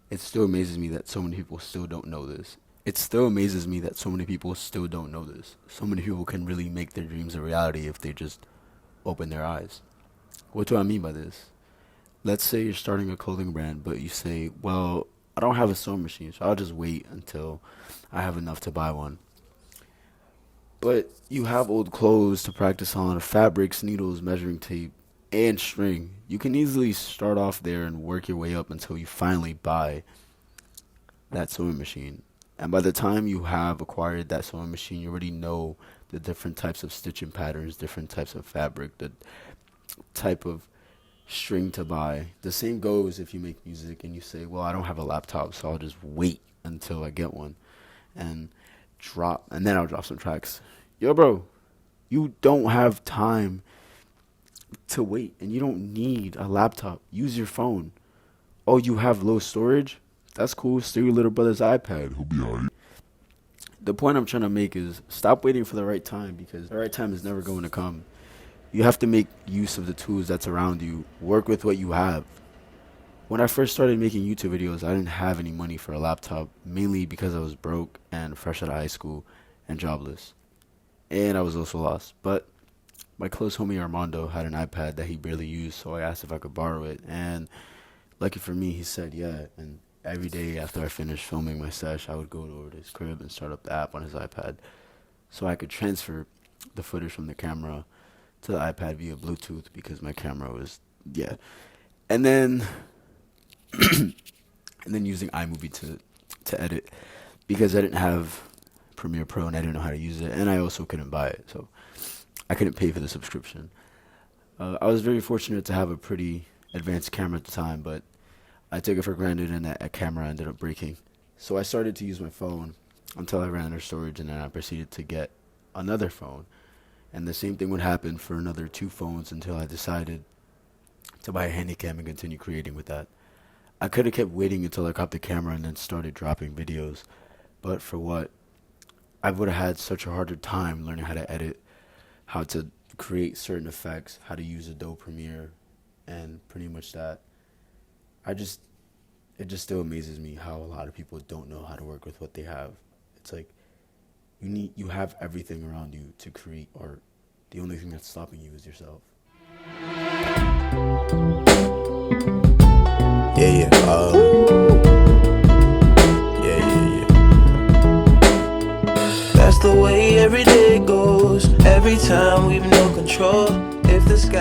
It still amazes me that so many people still don't know this. It still amazes me that so many people still don't know this. So many people can really make their dreams a reality if they just open their eyes. What do I mean by this? Let's say you're starting a clothing brand, but you say, well, I don't have a sewing machine, so I'll just wait until I have enough to buy one. But you have old clothes to practice on, fabrics, needles, measuring tape, and string. You can easily start off there and work your way up until you finally buy that sewing machine. And by the time you have acquired that sewing machine, you already know the different types of stitching patterns, different types of fabric, the type of string to buy. The same goes if you make music and you say, well, I don't have a laptop, so I'll just wait until I get one and and then I'll drop some tracks. Yo, bro, you don't have time to wait and you don't need a laptop. Use your phone. Oh, you have low storage? That's cool. Steal your little brother's iPad. He'll be alright. The point I'm trying to make is stop waiting for the right time, because the right time is never going to come. You have to make use of the tools that's around you. Work with what you have. When I first started making YouTube videos, I didn't have any money for a laptop, mainly because I was broke and fresh out of high school and jobless. And I was also lost. But my close homie Armando had an iPad that he barely used, so I asked if I could borrow it. And lucky for me, he said yeah. And every day after I finished filming my sesh, I would go over to his crib and start up the app on his iPad so I could transfer the footage from the camera to the iPad via Bluetooth, because my camera was, yeah. And then and then using iMovie to edit, because I didn't have Premiere Pro and I didn't know how to use it, and I also couldn't buy it, so I couldn't pay for the subscription. I was very fortunate to have a pretty advanced camera at the time, but I took it for granted and that camera ended up breaking. So I started to use my phone until I ran out of storage, and then I proceeded to get another phone. And the same thing would happen for another 2 phones until I decided to buy a Handycam and continue creating with that. I could have kept waiting until I got the camera and then started dropping videos, but for what? I would have had such a harder time learning how to edit, how to create certain effects, how to use Adobe Premiere, and pretty much that. It just still amazes me how a lot of people don't know how to work with what they have. It's like you have everything around you to create art. The only thing that's stopping you is yourself. Yeah, yeah. That's the way every day goes. Every time we've no control. If the sky